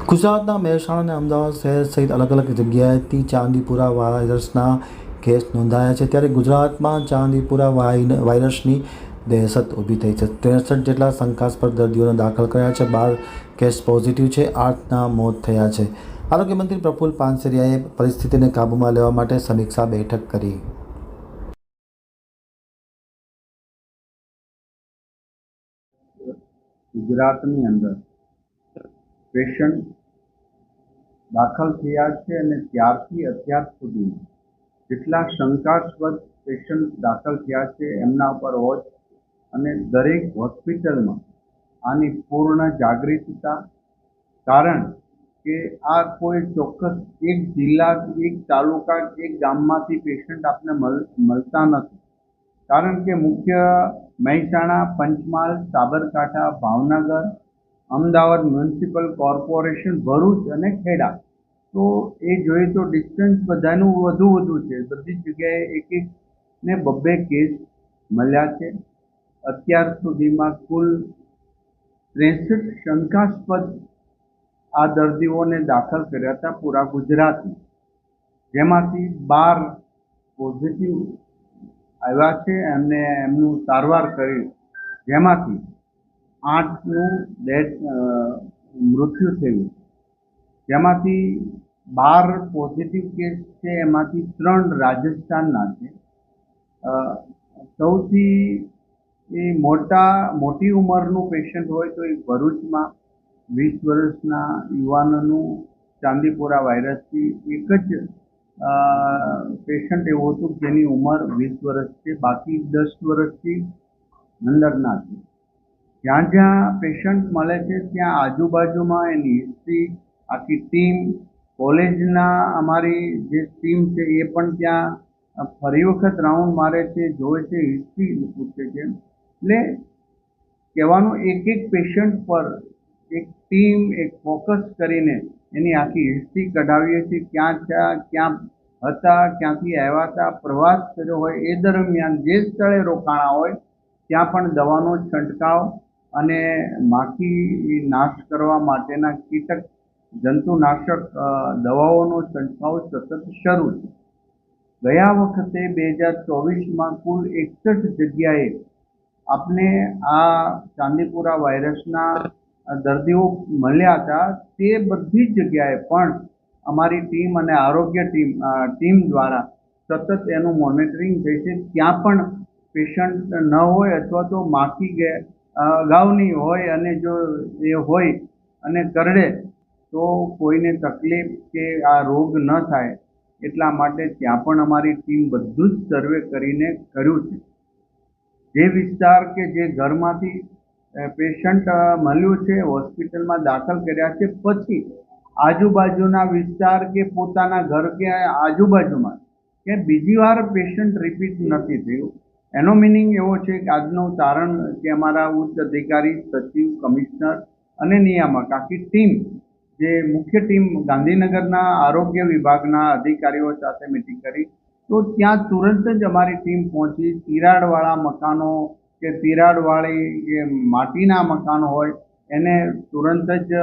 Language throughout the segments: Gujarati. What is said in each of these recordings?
ગુજરાતના મહેસાણા અને અમદાવાદ શહેર સહિત અલગ અલગ જગ્યાએથી ચાંદીપુરા વાયરસના કેસ નોંધાયા છે. ત્યારે ગુજરાતમાં ચાંદીપુરા વાયરસની દહેશત ઊભી થઈ છે. 63 જેટલા શંકાસ્પદ દર્દીઓને દાખલ કર્યા છે. 12 કેસ પોઝિટિવ છે. 8ના મોત થયા છે. આરોગ્ય મંત્રી પ્રફુલ્લ પાનસેરિયાએ પરિસ્થિતિને કાબૂમાં લેવા માટે સમીક્ષા બેઠક કરી. ગુજરાતની અંદર પેશન્ટ દાખલ થયા છે અને ત્યારથી અત્યાર સુધી જેટલા શંકાસ્પદ પેશન્ટ દાખલ થયા છે એમના ઉપર વોચ અને દરેક હોસ્પિટલમાં આની પૂર્ણ જાગૃતતા. કારણ કે આ કોઈ ચોક્કસ એક જિલ્લા, એક તાલુકા, એક ગામમાંથી પેશન્ટ આપને મળતા નથી. કારણ કે મુખ્ય મહેસાણા, પંચમહાલ, સાબરકાંઠા, ભાવનગર, અમદાવાદ મ્યુનિસિપલ કોર્પોરેશન, ભરૂચ અને ખેડા. તો એ જોઈએ તો ડિસ્ટન્સ બધાનું વધુ છે. બધી જગ્યાએ એક ને 2 કેસ મળ્યા છે. અત્યાર સુધીમાં કુલ 63 શંકાસ્પદ આ દર્દીઓને દાખલ કર્યા હતા પૂરા ગુજરાતમાં, જેમાંથી 12 પોઝિટિવ આવ્યા છે. એમનું સારવાર કરી, જેમાંથી 8નું મૃત્યુ થયું. જેમાંથી 12 પોઝિટિવ કેસ છે, એમાંથી 3 રાજસ્થાનના છે. સૌથી મોટી ઉંમરનું પેશન્ટ હોય તો એ ભરૂચમાં 20 વર્ષના યુવાનનું ચાંદીપુરા વાયરસથી એક જ પેશન્ટ એવું હતું જેની ઉંમર 20 વર્ષ છે. બાકી 10 વર્ષથી અંદરના છે. જ્યાં જ્યાં પેશન્ટ મળે છે ત્યાં આજુબાજુમાં એની હિસ્ટ્રી, આખી ટીમ, કોલેજના અમારી જે ટીમ છે એ પણ ત્યાં ફરી વખત રાઉન્ડ મારે છે, જોવે છે, હિસ્ટ્રી પૂછે છે. એટલે કહેવાનું, એક પેશન્ટ પર એક ટીમ, એક ફોકસ કરીને એની આખી હિસ્ટ્રી કઢાવીએ છીએ. ક્યાં હતા, ક્યાંથી આવ્યા હતા, પ્રવાસ કર્યો હોય એ દરમિયાન જે સ્થળે રોકાણા હોય ત્યાં પણ દવાનો છંટકાવ અને માખી નાશ કરવા માટેના કીટક જંતુનાશક દવાઓનો છંટકાવ સતત શરૂ છે. ગયા વખતે 2024માં કુલ 61 જગ્યાએ આપને આ ચાંદીપુરા વાયરસના દર્દીઓ મળ્યા હતા. તે બધી જગ્યાએ પણ અમારી ટીમ અને આરોગ્ય ટીમ દ્વારા સતત એનું મોનિટરિંગ થઈ છે. ત્યાં પણ પેશન્ટ ન હોય અથવા તો માખી અગાઉની હોય અને જો એ હોય અને કરડે તો કોઈને તકલીફ કે આ રોગ ન થાય એટલા માટે ત્યાં પણ અમારી ટીમ બધું જ સર્વે કરીને કર્યું છે. જે વિસ્તાર કે જે ઘરમાંથી પેશન્ટ મળ્યું છે, હોસ્પિટલમાં દાખલ કર્યા છે, પછી આજુબાજુના વિસ્તાર કે પોતાના ઘર કે આજુબાજુમાં કે બીજી વાર પેશન્ટ રિપીટ નથી થયું. એનો મિનિંગ એવો છે કે આજનું તારણ કે અમારા ઉચ્ચ અધિકારી, સચિવ, કમિશનર અને નિયામક આખી ટીમ, જે મુખ્ય ટીમ ગાંધીનગરના આરોગ્ય વિભાગના અધિકારીઓ સાથે મીટિંગ કરી, તો ત્યાં તુરંત જ અમારી ટીમ પહોંચી. તિરાડવાળા મકાનો કે તિરાડવાળી જે માટીના મકાનો હોય એને તુરંત જ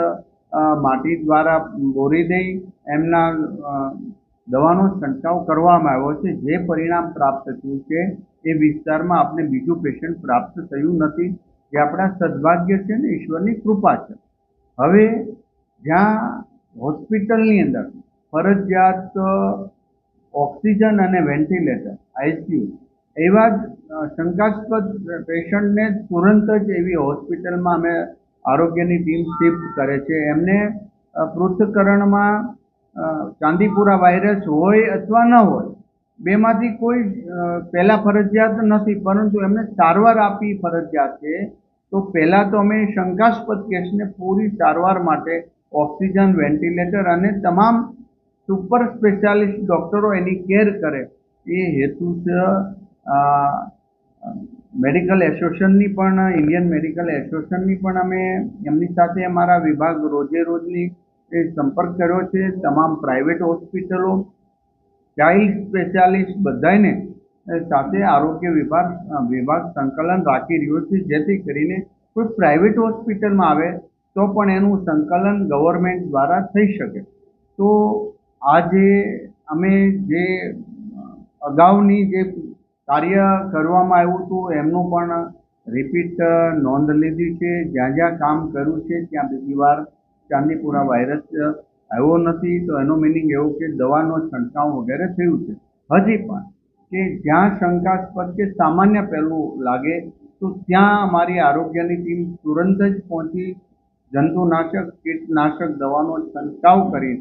માટી દ્વારા બોરી દઈ એમના દવાનો છંટકાવ કરવામાં આવ્યો છે. જે પરિણામ પ્રાપ્ત થયું છે એ વિસ્તારમાં આપણે બીજું પેશન્ટ પ્રાપ્ત થયું નથી, જે આપણા સદભાગ્ય છે ને ઈશ્વરની કૃપા છે. હવે જ્યાં હોસ્પિટલની અંદર ફરજિયાત ઓક્સિજન અને વેન્ટિલેટર, ICU, એવા જ શંકાસ્પદ પેશન્ટને તુરંત જ એવી હોસ્પિટલમાં અમે આરોગ્યની ટીમ શિફ્ટ કરે છે. એમને પૃથ્થકરણમાં ચાંદીપુરા વાયરસ હોય અથવા ન હોય, બેમાંથી કોઈ પહેલાં ફરજિયાત નથી, પરંતુ એમને સારવાર આપવી ફરજિયાત છે. તો પહેલાં તો અમે શંકાસ્પદ કેસને પૂરી સારવાર માટે ઓક્સિજન, વેન્ટિલેટર અને તમામ સુપર સ્પેશિયાલિસ્ટ ડૉક્ટરો એની કેર કરે એ હેતુસર મેડિકલ એસોસિએશનની પણ, ઇન્ડિયન મેડિકલ એસોસિએશનની પણ અમે એમની સાથે અમારા વિભાગ રોજની સંપર્ક કર્યો છે. તમામ પ્રાઇવેટ હોસ્પિટલો, ચાઇલ્ડ સ્પેશિયાલિસ્ટ બધાને સાથે આરોગ્ય વિભાગ સંકલન રાખી રહ્યો છે, જેથી કરીને કોઈ પ્રાઇવેટ હોસ્પિટલમાં આવે તો પણ એનું સંકલન ગવર્મેન્ટ દ્વારા થઈ શકે. તો આજે અમે જે અગાઉની જે કાર્ય કરવામાં આવ્યું હતું એમનું પણ રિપીટ નોંધ લીધી છે. જ્યાં જ્યાં કામ કર્યું છે ત્યાં બીજી વાર ચાંદીપુરા વાયરસ આવ્યો નથી. તો એનો મિનિંગ એવું કે દવાનો છંટકાવ વગેરે થયું છે. હજી પણ કે જ્યાં શંકાસ્પદ કે સામાન્ય પહેલું લાગે તો ત્યાં અમારી આરોગ્યની ટીમ તુરંત જ પહોંચી જંતુનાશક કીટનાશક દવાનો છંટકાવ કરી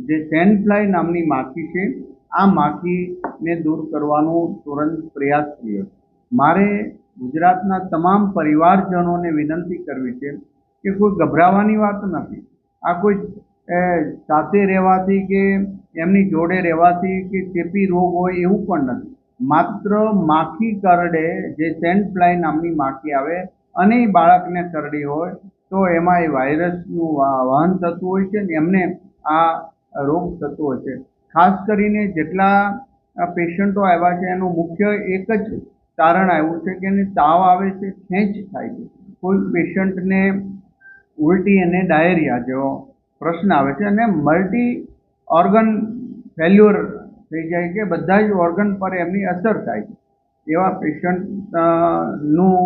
જે સેન્ડફ્લાય નામની માખી છે આ માખીને દૂર કરવાનો તુરંત પ્રયાસ કર્યો. મારે ગુજરાતના તમામ પરિવારજનોને વિનંતી કરવી છે કે કોઈ ગભરાવાની વાત નથી. આ કોઈ સાથે રહેવાથી કે એમની જોડે રહેવાથી કે ચેપી રોગ હોય એવું પણ નથી. માત્ર માખી કરડે જે સેન્ડફ્લાય નામની માખી આવે અને એ બાળકને કરડી હોય તો એમાં એ વાયરસનું વહન થતું હોય છે ને એમને આ રોગ થતો હોય છે. ખાસ કરીને જેટલા પેશન્ટો આવ્યા છે એનું મુખ્ય એક જ કારણ આવ્યું છે કે એને તાવ આવે છે, ખેંચ થાય છે. કોઈ પેશન્ટને ઉલટી અને ડાયરિયા જેવો પ્રશ્ન આવે છે અને મલ્ટી ઓર્ગન ફેલ્યુઅર થઈ જાય કે બધા જ ઓર્ગન પર એમની અસર થાય છે. એવા પેશન્ટનું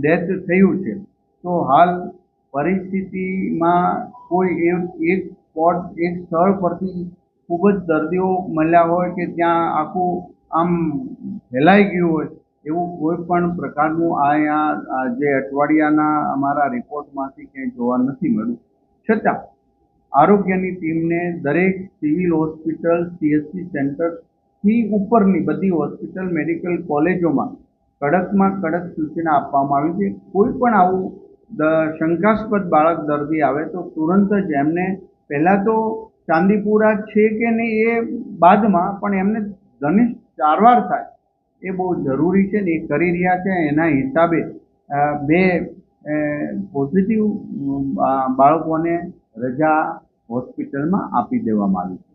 ડેથ થયું છે. તો હાલ પરિસ્થિતિમાં કોઈ એક સ્થળ પરથી ખૂબ જ દર્દીઓ મળ્યા હોય કે ત્યાં આખું આમ ફેલાઈ ગયું હોય એવું કોઈ પણ પ્રકારનું અહીંયા જે અઠવાડિયાના અમારા રિપોર્ટમાંથી ક્યાંય જોવા નથી મળ્યું. છતાં આરોગ્યની ટીમને દરેક સિવિલ હોસ્પિટલ, CHC સેન્ટરથી ઉપરની બધી હોસ્પિટલ, મેડિકલ કોલેજોમાં કડકમાં કડક સૂચના આપવામાં આવી છે. કોઈ પણ આવું શંકાસ્પદ બાળક દર્દી આવે તો તુરંત જ એમને પહેલાં તો ચાંદીપુરા છે કે નહીં એ બાદમાં પણ એમને ઘનિષ્ઠ સારવાર થાય એ બહુ જરૂરી છે ને એ કરી રહ્યા છે. એના હિસાબે 2 પોઝિટિવ બાળકોને રજા હોસ્પિટલમાં આપી દેવામાં આવી છે.